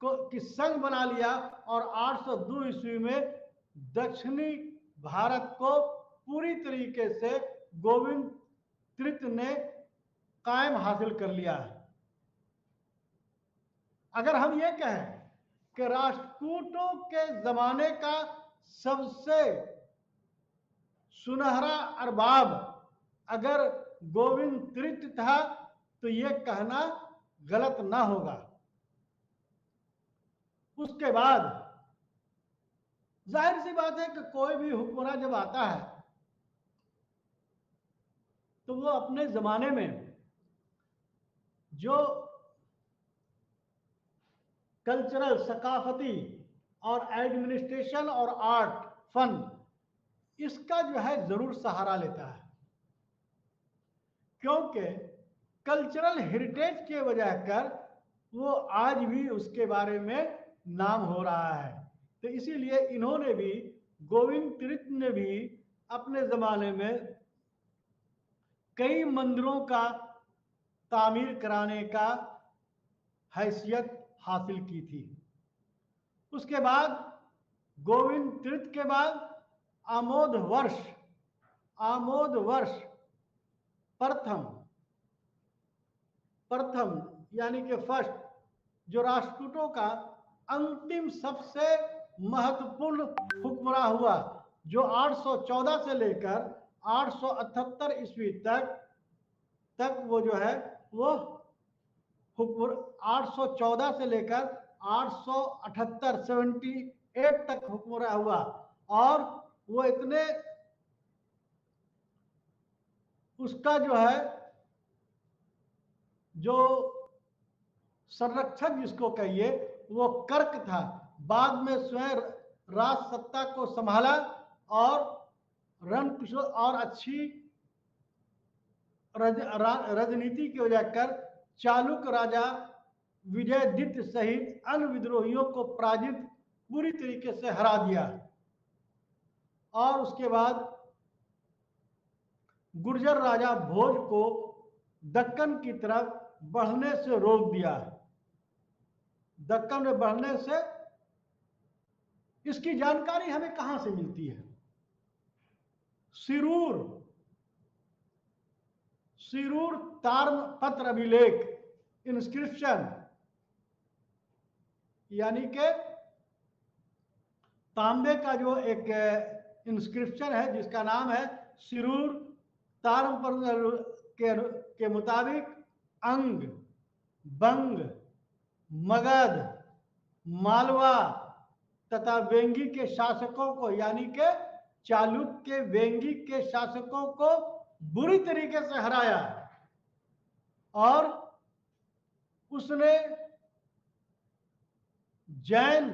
की संग बना लिया और 802 ईस्वी में दक्षिणी भारत को पूरी तरीके से गोविंद तृतीय ने कायम हासिल कर लिया है। अगर हम ये कहें कि राष्ट्रकूटों के जमाने का सबसे सुनहरा अरबाब अगर गोविंद तृतीय था तो यह कहना गलत ना होगा। उसके बाद जाहिर सी बात है कि कोई भी हुक्मरान जब आता है तो वो अपने जमाने में जो कल्चरल, सकाफती और एडमिनिस्ट्रेशन और आर्ट, फन, इसका जो है जरूर सहारा लेता है, क्योंकि कल्चरल हेरिटेज के वजह कर वो आज भी उसके बारे में नाम हो रहा है। तो इसीलिए इन्होंने भी, गोविंद तीर्थ ने भी अपने जमाने में कई मंदिरों का तामीर कराने का हैसियत हासिल की थी। उसके बाद गोविंद तीर्थ के बाद आमोद वर्ष प्रथम यानी कि फर्स्ट, जो राष्ट्रकूटों का अंतिम सबसे महत्वपूर्ण हुक्मरान हुआ, जो 814 से लेकर 878 ईस्वी तक वो जो है वो हुक्म 814 से लेकर 878 78 तक हुक्मरान हुआ। और वो इतने, उसका जो है जो संरक्षक जिसको कहिए वो कर्क था। बाद में स्वयं राज सत्ता को संभाला और रणकुशल और अच्छी राजनीति की वजह कर चालुक्य राजा विजयदित्य सहित अन्य विद्रोहियों को पराजित पूरी तरीके से हरा दिया। और उसके बाद गुर्जर राजा भोज को दक्कन की तरफ बढ़ने से रोक दिया। दक्कन में बढ़ने से, इसकी जानकारी हमें कहां से मिलती है? सिरूर ताम्रपत्र अभिलेख, इंस्क्रिप्शन, यानी के तांबे का जो एक इंस्क्रिप्शन है जिसका नाम है सिरूर ताम्रपत्र के मुताबिक अंग, बंग, मगध, मालवा तथा वेंगी के शासकों को, यानी के चालुक्य के वेंगी के शासकों को बुरी तरीके से हराया। और उसने जैन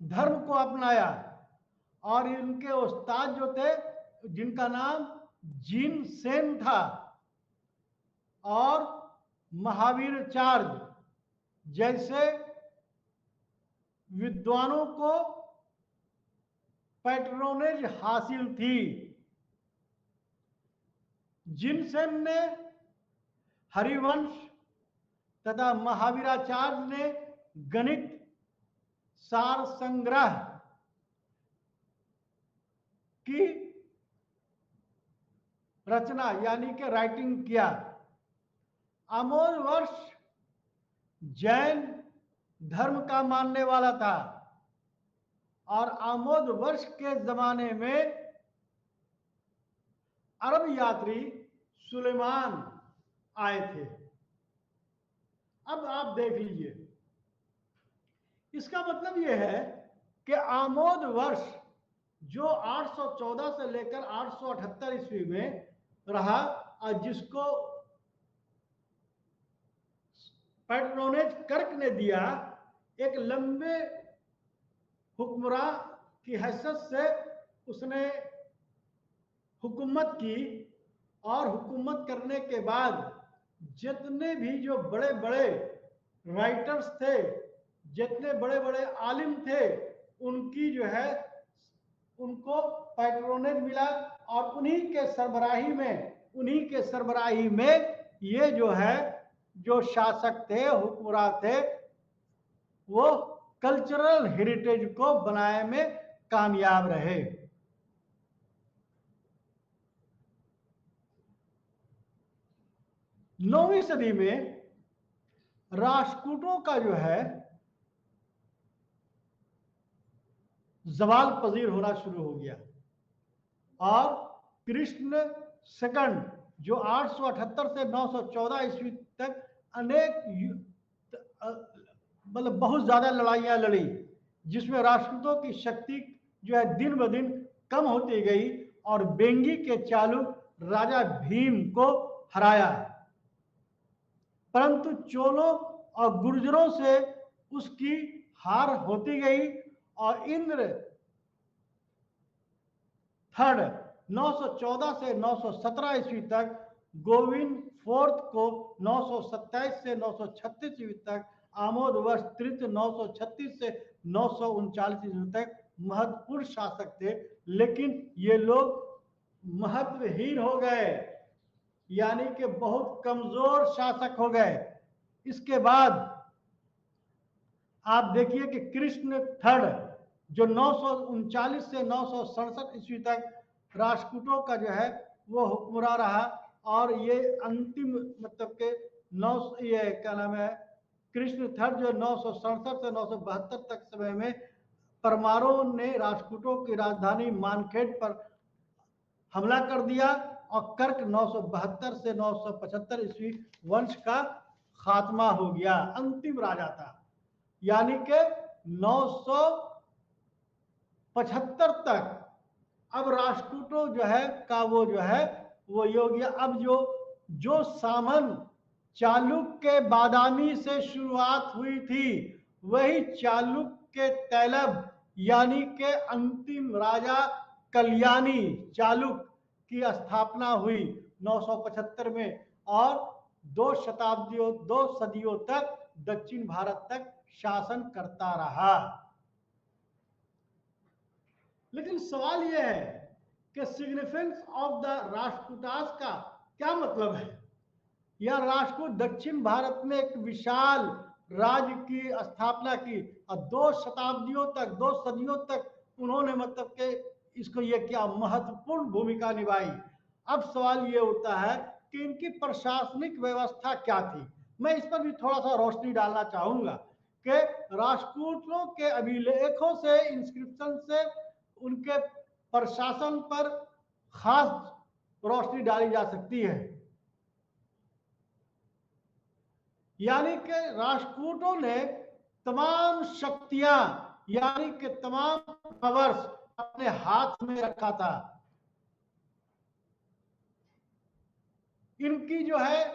धर्म को अपनाया। और इनके उस्ताद जो थे, जिनका नाम जीन सेन था और महावीराचार्य जैसे विद्वानों को पैट्रोनेज हासिल थी। जिनसेन ने हरिवंश तथा महावीराचार्य ने गणित सार संग्रह की रचना यानी कि राइटिंग किया। आमोद वर्ष जैन धर्म का मानने वाला था और आमोद वर्ष के जमाने में अरब यात्री सुलेमान आए थे। अब आप देख लीजिए, इसका मतलब यह है कि आमोद वर्ष जो 814 से लेकर 878 ईस्वी में रहा और जिसको पैट्रोनेज कर्क ने दिया, एक लंबे हुक्मरान की हैसियत से उसने हुकूमत की। और हुकूमत करने के बाद जितने भी जो बड़े बड़े राइटर्स थे, जितने बड़े बड़े आलिम थे, उनकी जो है उनको पैट्रोनेज मिला। और उन्हीं के सरबराही में ये जो है जो शासक थे, हुक्मरान थे, वो कल्चरल हेरिटेज को बनाने में कामयाब रहे। नौवीं सदी में राष्ट्रकूटों का जो है जवाल पजीर होना शुरू हो गया। और कृष्ण सेकंड जो 878 से 914 ईस्वी तक अनेक मतलब बहुत ज्यादा लड़ाइयां लड़ी, जिसमें राष्ट्रकूटों की शक्ति जो है दिन ब दिन कम होती गई और बेंगी के चालुक राजा भीम को हराया। परंतु चोलों और गुर्जरों से उसकी हार होती गई और इंद्र थर्ड 914 से 917 ईस्वी तक, गोविंद फोर्थ को 927 से 936 ईस्वी तक, आमोद वर्ष तृतीय 936 से 939 ईस्वी तक महत्वपूर्ण शासक थे। लेकिन ये लोग महत्वहीन हो गए, यानी कि बहुत कमजोर शासक हो गए। इसके बाद आप देखिए कि कृष्ण थर्ड जो 939 से 967 ईस्वी तक राष्ट्रकूटों का जो है वो हुक्मरान रहा, और ये अंतिम मतलब के ये क्या नाम है, कृष्ण थर्ड जो 967 से 972 तक समय में परमारों ने राष्ट्रकूटों की राजधानी मानखेड़ पर हमला कर दिया और कर्क 972 से 975 ईस्वी वंश का खात्मा हो गया। अंतिम राजा था, यानी कि 975 तक अब राष्ट्रकूटों जो है का वो जो है वो योग्य। अब जो सामन चालुक्य के बादामी से शुरुआत हुई थी, वही चालुक्य के तैलब यानी के अंतिम राजा कल्याणी चालुक्य की स्थापना हुई 975 में, और 2 सदियों तक दक्षिण भारत तक शासन करता रहा। लेकिन सवाल यह है कि सिग्निफिकेंस ऑफ द राष्ट्रकूटास का क्या मतलब है। यह राष्ट्रकूट दक्षिण भारत में एक विशाल राज्य की स्थापना की और 2 सदियों तक उन्होंने मतलब के इसको ये क्या महत्वपूर्ण भूमिका निभाई। अब सवाल ये उठता है कि इनकी प्रशासनिक व्यवस्था क्या थी। मैं इस पर भी थोड़ा सा रोशनी डालना चाहूंगा कि राष्ट्रकूटों के अभिलेखों से, इंस्क्रिप्शन से उनके प्रशासन पर खास रोशनी डाली जा सकती है। यानी कि राष्ट्रकूटों ने तमाम शक्तियां यानी कि तमाम पावर्स अपने हाथ में रखा था। इनकी जो है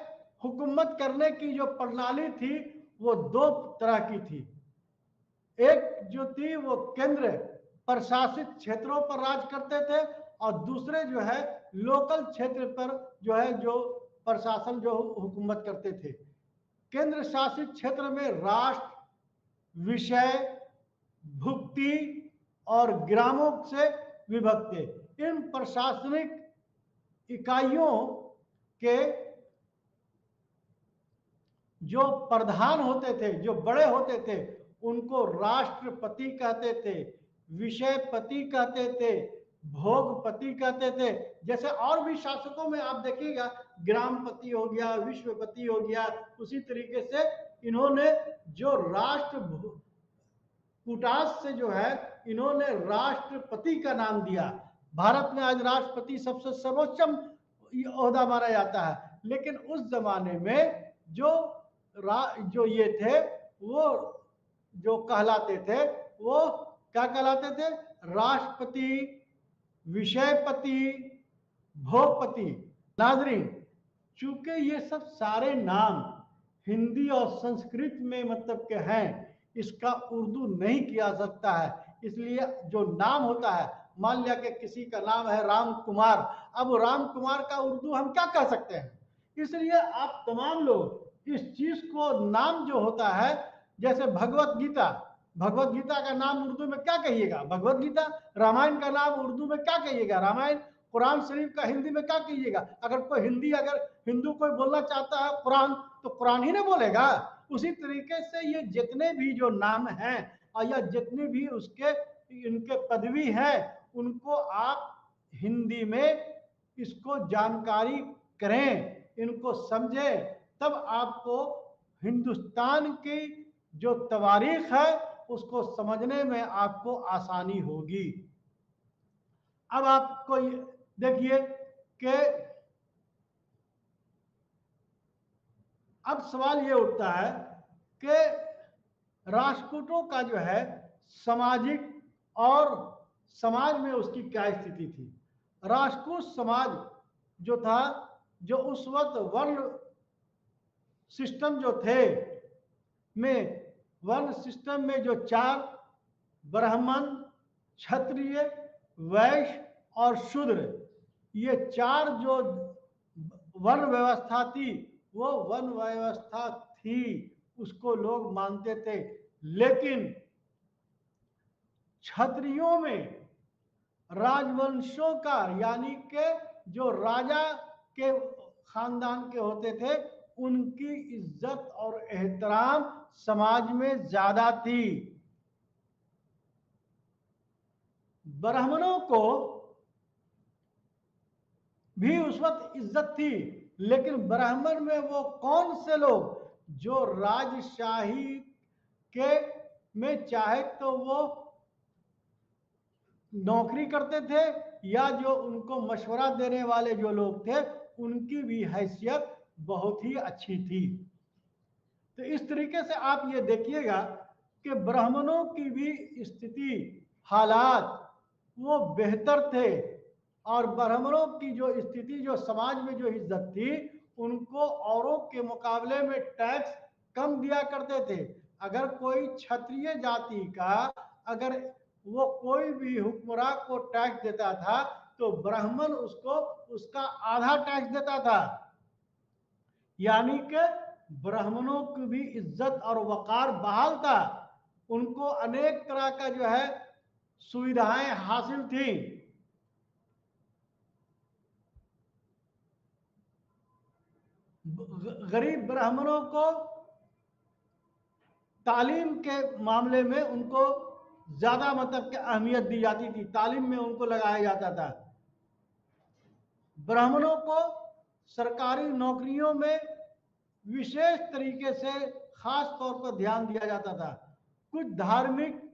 हुकूमत करने की जो प्रणाली थी वो 2 तरह की थी। एक जो थी वो केंद्र प्रशासित क्षेत्रों पर राज करते थे, और दूसरे जो है लोकल क्षेत्र पर जो है जो प्रशासन जो हुकूमत करते थे। केंद्र शासित क्षेत्र में राष्ट्र, विषय, भुक्ति और ग्रामों से विभक्त थे। इन प्रशासनिक इकाइयों के जो प्रधान होते थे, जो बड़े होते थे, उनको राष्ट्रपति कहते थे, विषयपति कहते थे, भोगपति कहते थे। जैसे और भी शासकों में आप देखिएगा, ग्रामपति हो गया, विश्वपति हो गया, उसी तरीके से इन्होंने जो कूटास से जो है इन्होंने राष्ट्रपति का नाम दिया। भारत में आज राष्ट्रपति सबसे सर्वोच्च ओहदा माना जाता है, लेकिन उस जमाने में जो ये थे वो जो कहलाते थे वो क्या कहलाते थे, राष्ट्रपति, विषयपति, भोगपति। नाजरीन, चूंकि ये सब सारे नाम हिंदी और संस्कृत में मतलब के हैं, इसका उर्दू नहीं किया सकता है। इसलिए जो नाम होता है, मान लिया कि किसी का नाम है राम कुमार, अब राम कुमार का उर्दू हम क्या कह सकते हैं। इसलिए आप तमाम लोग इस चीज को नाम जो होता है, जैसे भगवत गीता का नाम उर्दू में क्या कहिएगा, भगवत गीता। रामायण का नाम उर्दू में क्या कहिएगा, रामायण। कुरान शरीफ का हिंदी में क्या कहिएगा। अगर कोई हिंदू कोई बोलना चाहता है कुरान, तो कुरान ही ना बोलेगा। उसी तरीके से ये जितने भी जो नाम हैं या जितने भी उसके इनके पदवी हैं, उनको आप हिंदी में इसको जानकारी करें, इनको समझें, तब आपको हिंदुस्तान की जो तवारीख है उसको समझने में आपको आसानी होगी। अब आपको देखिए कि अब सवाल ये उठता है कि राष्ट्रकूटों का जो है सामाजिक और समाज में उसकी क्या स्थिति थी। राष्ट्रकूट समाज जो था, जो उस वक्त वर्ण सिस्टम जो थे में, वर्ण सिस्टम में जो चार, ब्राह्मण, क्षत्रिय, वैश्य और शूद्र, ये चार जो वर्ण व्यवस्था थी, वो वर्ण व्यवस्था थी, उसको लोग मानते थे। लेकिन क्षत्रियों में राजवंशों का, यानी के जो राजा के खानदान के होते थे, उनकी इज्जत और एहतराम समाज में ज्यादा थी। ब्राह्मणों को भी उस वक्त इज्जत थी, लेकिन ब्राह्मण में वो कौन से लोग जो राजशाही के में चाहे तो वो नौकरी करते थे, या जो उनको मशवरा देने वाले जो लोग थे, उनकी भी हैसियत बहुत ही अच्छी थी। तो इस तरीके से आप ये देखिएगा कि ब्राह्मणों की भी स्थिति, हालात वो बेहतर थे, और ब्राह्मणों की जो स्थिति, जो समाज में जो इज्जत थी, उनको औरों के मुकाबले में टैक्स कम दिया करते थे। अगर कोई क्षत्रिय जाति का, अगर वो कोई भी हुक्मरान को टैक्स देता था, तो ब्राह्मण उसको उसका आधा टैक्स देता था। यानी कि ब्राह्मणों की भी इज्जत और वकार बहाल था, उनको अनेक तरह का जो है सुविधाएं हासिल थी। गरीब ब्राह्मणों को तालीम के मामले में उनको ज्यादा मतलब कि अहमियत दी जाती थी, तालीम में उनको लगाया जाता था। ब्राह्मणों को सरकारी नौकरियों में विशेष तरीके से खास तौर पर ध्यान दिया जाता था। कुछ धार्मिक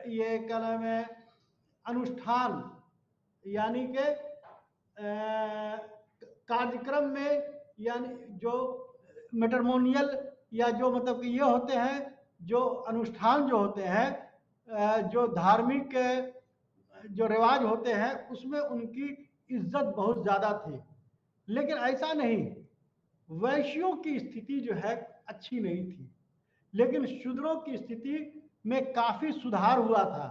ये क्या नाम है, अनुष्ठान, यानी के कार्यक्रम में, यानी जो मैट्रिमोनियल या जो मतलब कि ये होते हैं, जो अनुष्ठान जो होते हैं, जो धार्मिक जो रिवाज होते हैं, उसमें उनकी इज्जत बहुत ज्यादा थी। लेकिन ऐसा नहीं, वैश्यों की स्थिति जो है अच्छी नहीं थी, लेकिन शूद्रों की स्थिति में काफी सुधार हुआ था।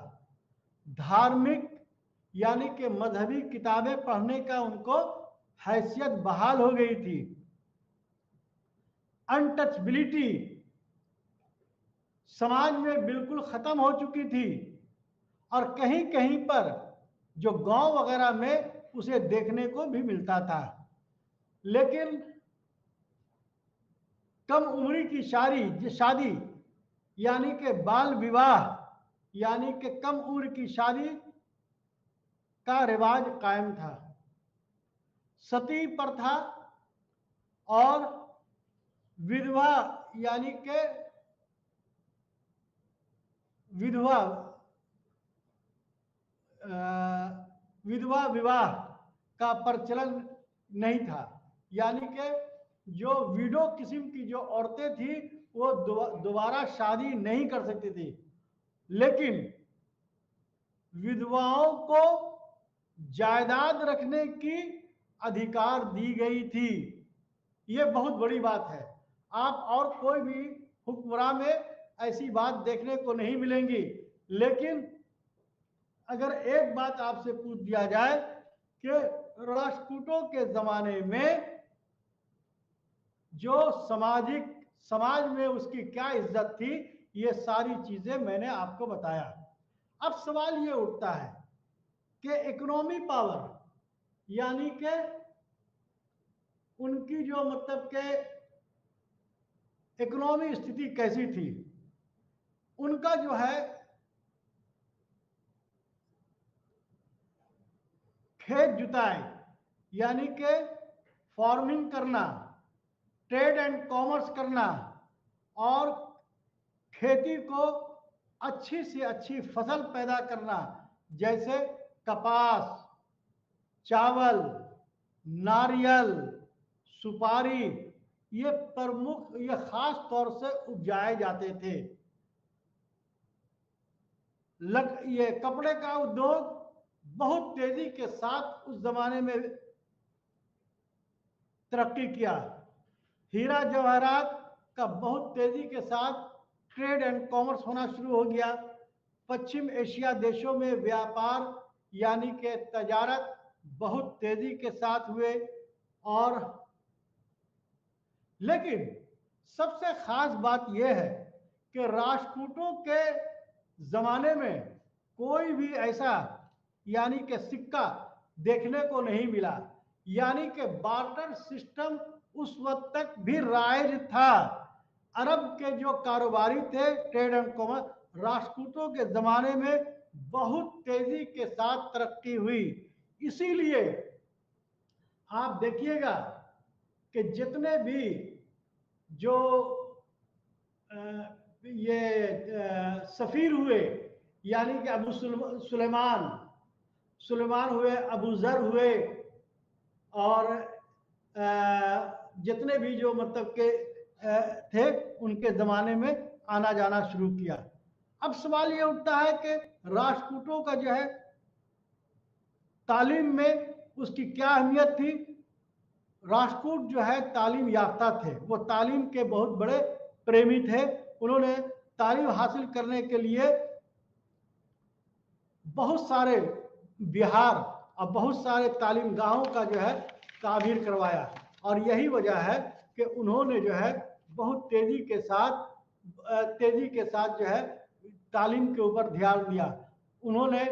धार्मिक यानी कि मजहबी किताबें पढ़ने का उनको हैसियत बहाल हो गई थी। अनटचबिलिटी समाज में बिल्कुल खत्म हो चुकी थी, और कहीं कहीं पर जो गांव वगैरह में उसे देखने को भी मिलता था। लेकिन कम उम्र की शादी यानी कि बाल विवाह, यानी कि कम उम्र की शादी का रिवाज कायम था। सती प्रथा और विधवा यानी कि विधवा विधवा विवाह का प्रचलन नहीं था। यानी कि जो विडो किस्म की जो औरतें थी, वो दोबारा शादी नहीं कर सकती थी, लेकिन विधवाओं को जायदाद रखने की अधिकार दी गई थी। ये बहुत बड़ी बात है। आप और कोई भी हुक्मरान में ऐसी बात देखने को नहीं मिलेंगी। लेकिन अगर एक बात आपसे पूछ दिया जाए कि राष्ट्रकूटों के जमाने में जो समाज में उसकी क्या इज्जत थी, ये सारी चीजें मैंने आपको बताया। अब सवाल ये उठता है कि इकोनॉमी पावर, यानी कि उनकी जो मतलब के इकोनॉमी स्थिति कैसी थी। उनका जो है खेत जुताई, यानी कि फार्मिंग करना, ट्रेड एंड कॉमर्स करना, और खेती को अच्छी से अच्छी फसल पैदा करना, जैसे कपास, चावल, नारियल, सुपारी, ये प्रमुख, ये खास तौर से उपजाए जाते थे। ये कपड़े का उद्योग बहुत तेजी के साथ उस जमाने में तरक्की किया। हीरा जवाहरात का बहुत तेजी के साथ ट्रेड एंड कॉमर्स होना शुरू हो गया। पश्चिम एशिया देशों में व्यापार यानी कि तजारत बहुत तेजी के साथ हुए। और लेकिन सबसे खास बात यह है कि राष्ट्रकूटों के जमाने में कोई भी ऐसा यानी कि सिक्का देखने को नहीं मिला, यानी कि बार्टर सिस्टम उस वक्त तक भी राइज था। अरब के जो कारोबारी थे, ट्रेड एंड कॉमर्स, राष्ट्रकूटों के जमाने में बहुत तेजी के साथ तरक्की हुई। इसीलिए आप देखिएगा कि जितने भी जो ये सफीर हुए, यानी कि अबू सुलेमान हुए, अबू जर हुए, और जितने भी जो मतलब के थे, उनके ज़माने में आना जाना शुरू किया। अब सवाल ये उठता है कि राष्ट्रकूटों का जो है तालीम में उसकी क्या अहमियत थी। राष्ट्रकूट जो है तालीम याफ्ता थे, वो तालीम के बहुत बड़े प्रेमी थे। उन्होंने तालीम हासिल करने के लिए बहुत सारे बिहार और बहुत सारे तालीम गाहों का जो है तामीर करवाया। और यही वजह है कि उन्होंने जो है बहुत तेजी के साथ जो है तालीम के ऊपर ध्यान दिया। उन्होंने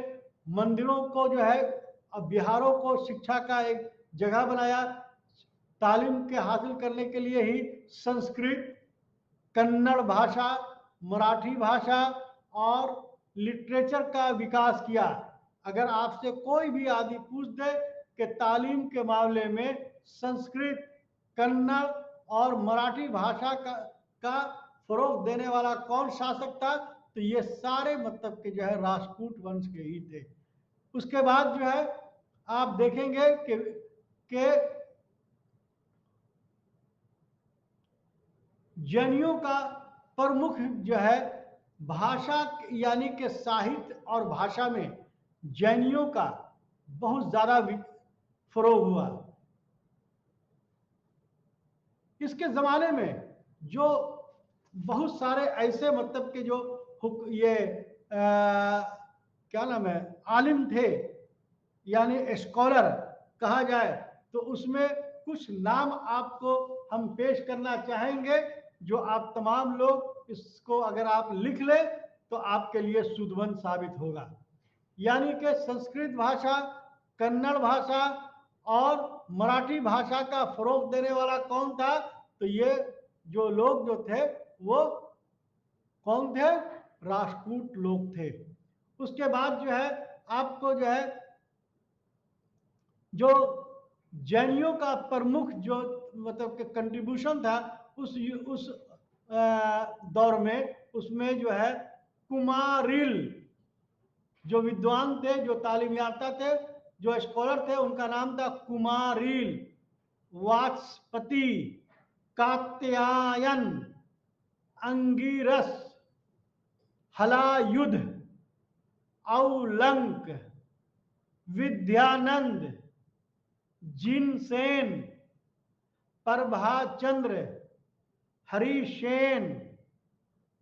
मंदिरों को जो है, बिहारों को शिक्षा का एक जगह बनाया। तालीम के हासिल करने के लिए ही संस्कृत, कन्नड़ भाषा, मराठी भाषा और लिटरेचर का विकास किया। अगर आपसे कोई भी आदमी पूछ दे कि तालीम के मामले में संस्कृत, कन्नड़ और मराठी भाषा का फरोग देने वाला कौन शासक था, तो ये सारे मतलब के जो है राष्ट्रकूट वंश के ही थे। उसके बाद जो है आप देखेंगे कि जैनियों का प्रमुख जो है भाषा यानी कि साहित्य और भाषा में जैनियों का बहुत ज्यादा फरोग हुआ। इसके जमाने में जो बहुत सारे ऐसे मतलब के जो ये क्या नाम है, आलिम थे, यानी स्कॉलर कहा जाए, तो उसमें कुछ नाम आपको हम पेश करना चाहेंगे, जो आप तमाम लोग इसको अगर आप लिख लें तो आपके लिए सुदवन साबित होगा। यानी कि संस्कृत भाषा, कन्नड़ भाषा और मराठी भाषा का फरोग देने वाला कौन था, तो ये जो लोग जो थे वो कौन थे, राष्ट्रकूट लोग थे। उसके बाद जो है आपको जो है जो जैनियों का प्रमुख जो मतलब के कंट्रीब्यूशन था उस दौर में, उसमें जो है कुमारिल जो विद्वान थे, जो तालीम याफ्ता थे, जो स्कॉलर थे, उनका नाम था कुमारिल, वाचस्पति, कात्यायन, अंगिरस, हलायुध, औलंक, विद्यानंद, जिनसेन, प्रभाचंद्र, हरिसेन,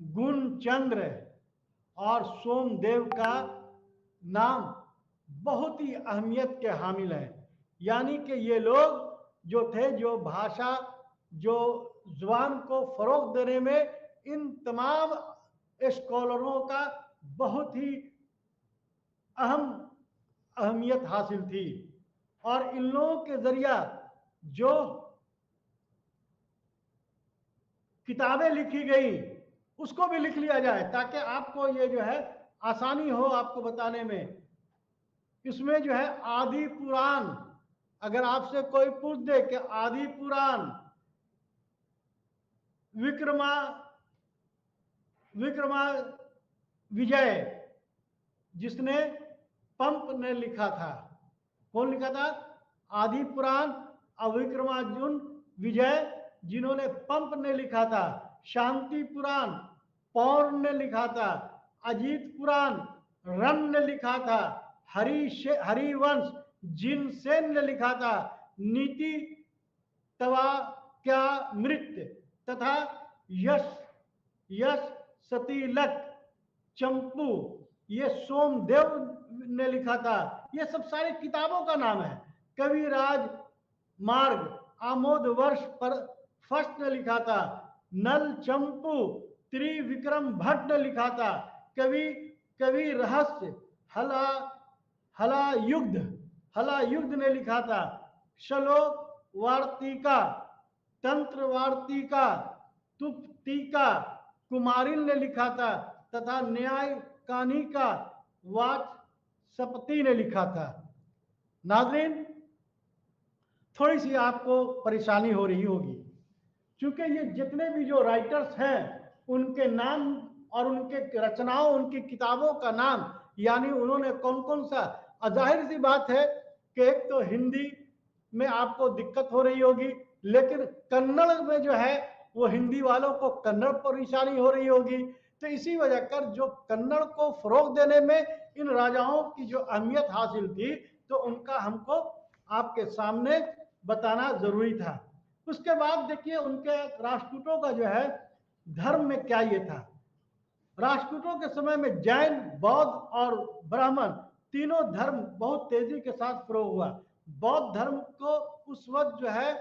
गुणचंद्र और सोमदेव का नाम बहुत ही अहमियत के हामिल है। यानी कि ये लोग जो थे, जो भाषा, जो जुबान को फरोग देने में इन तमाम स्कॉलरों का बहुत ही अहमियत हासिल थी। और इन लोगों के जरिया जो किताबें लिखी गई उसको भी लिख लिया जाए, ताकि आपको ये जो है आसानी हो आपको बताने में। इसमें जो है आदि पुराण, अगर आपसे कोई पूछ दे कि आदि पुराण विक्रमा विजय जिसने पंप ने लिखा था, कौन लिखा था, आदि पुराण और विक्रमार्जुन विजय जिन्होंने पंप ने लिखा था, शांति पुराण पौर ने लिखा था, अजीत पुराण रन ने लिखा था, हरिवंश जिनसेन ने लिखा था, नीति तवा क्या मृत्य तथा यश यश सतीलक चंपू ये सोमदेव ने लिखा था। ये सब सारी किताबों का नाम है। कविराज मार्ग आमोद वर्ष पर फर्स्ट ने लिखा था। नल चंपू त्रिविक्रम भट्ट ने लिखा था। कवि रहस्य हलायुग्ध ने लिखा था। श्लोक वार्तिका तंत्र वार्तिका तुप्तिका कुमारिल ने लिखा था तथा न्याय कानिका वाचस्पति ने लिखा था। नाज़रीन, थोड़ी सी आपको परेशानी हो रही होगी क्योंकि ये जितने भी जो राइटर्स हैं उनके नाम और उनके रचनाओं उनकी किताबों का नाम यानी उन्होंने कौन कौन सा, जाहिर सी बात है कि एक तो हिंदी में आपको दिक्कत हो रही होगी, लेकिन कन्नड़ में जो है वो हिंदी वालों को कन्नड़ परेशानी हो रही होगी। तो इसी वजह कर जो कन्नड़ को फरोग देने में इन राजाओं की जो अहमियत हासिल थी तो उनका हमको आपके सामने बताना जरूरी था। उसके बाद देखिए उनके राष्ट्रकूटों का जो है धर्म में क्या ये था। राष्ट्रकूटों के समय में जैन, बौद्ध और ब्राह्मण तीनों धर्म बहुत तेजी के साथ फरोग हुआ। बौद्ध धर्म को उस वक्त जो है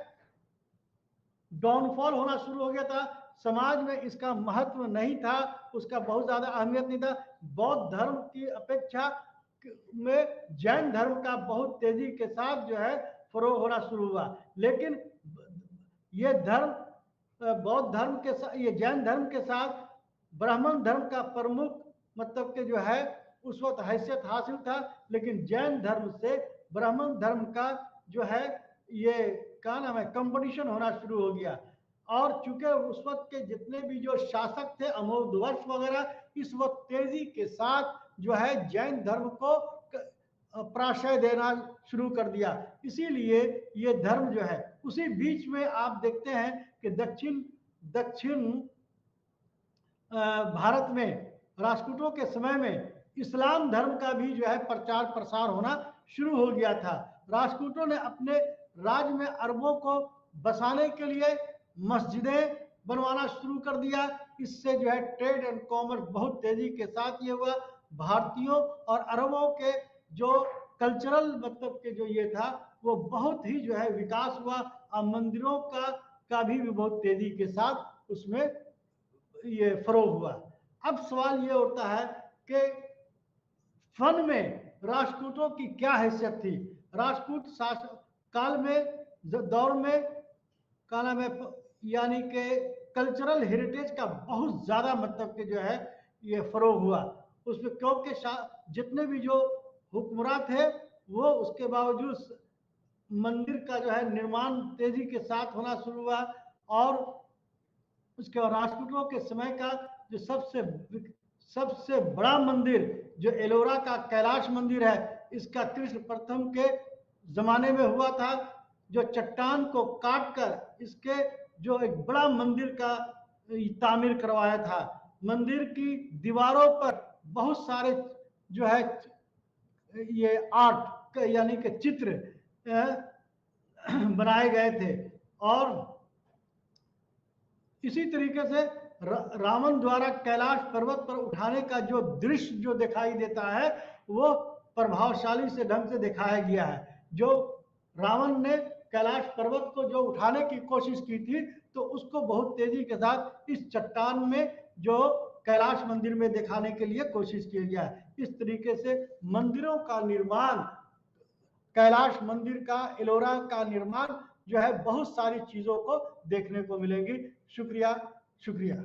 डाउनफॉल होना शुरू हो गया था, समाज में इसका महत्व नहीं था, उसका बहुत ज्यादा अहमियत नहीं था। बौद्ध धर्म की अपेक्षा में जैन धर्म का बहुत तेजी के साथ जो है फरोग होना शुरू हुआ। लेकिन ये धर्म बौद्ध धर्म के साथ, ये जैन धर्म के साथ ब्राह्मण धर्म का प्रमुख मतलब के जो है उस वक्त हैसियत हासिल था, लेकिन जैन धर्म से ब्राह्मण धर्म का जो है ये क्या नाम है कंपटीशन होना शुरू हो गया। और चूंकि उस वक्त के जितने भी जो शासक थे अमोघवर्ष वगैरह, इस वक्त तेजी के साथ जो है जैन धर्म को प्राशय देना शुरू कर दिया। इसीलिए ये धर्म जो है उसी बीच में आप देखते हैं कि दक्षिण भारत में राष्ट्रकूटों के समय में इस्लाम धर्म का भी जो है प्रचार प्रसार होना शुरू हो गया था। राष्ट्रकूटों ने अपने राज्य में अरबों को बसाने के लिए मस्जिदें बनवाना शुरू कर दिया। इससे जो है ट्रेड एंड कॉमर्स बहुत तेजी के साथ ये हुआ। भारतीयों और अरबों के जो कल्चरल मतलब के जो ये था वो बहुत ही जो है विकास हुआ और मंदिरों का भी बहुत तेजी के साथ उसमें ये फरोग हुआ। अब सवाल ये उठता है कि फन में राष्ट्रकूटों की क्या हैसियत थी। राष्ट्रकूट शासक काल में दौर में क्या नाम है यानी कि कल्चरल हेरिटेज का बहुत ज्यादा मतलब के जो है ये फरोग हुआ उसमें, क्योंकि जितने भी जो हुक्मरान थे वो उसके बावजूद मंदिर का जो है निर्माण तेजी के साथ होना शुरू हुआ। और उसके बाद राष्ट्रकूटों के समय का जो सबसे बड़ा मंदिर जो एलोरा का कैलाश मंदिर है, इसका कृष्ण प्रथम के जमाने में हुआ था, जो चट्टान को काट कर इसके जो एक बड़ा मंदिर का तामीर करवाया था। मंदिर की दीवारों पर बहुत सारे जो है ये आर्ट यानी कि चित्र बनाए गए थे। और इसी तरीके से रावण द्वारा कैलाश पर्वत पर उठाने का जो दृश्य जो दिखाई देता है वो प्रभावशाली से ढंग से दिखाया गया है। जो रावण ने कैलाश पर्वत को जो उठाने की कोशिश की थी तो उसको बहुत तेजी के साथ इस चट्टान में जो कैलाश मंदिर में दिखाने के लिए कोशिश किया गया है। इस तरीके से मंदिरों का निर्माण, कैलाश मंदिर का, एलोरा का निर्माण जो है बहुत सारी चीजों को देखने को मिलेंगी। शुक्रिया।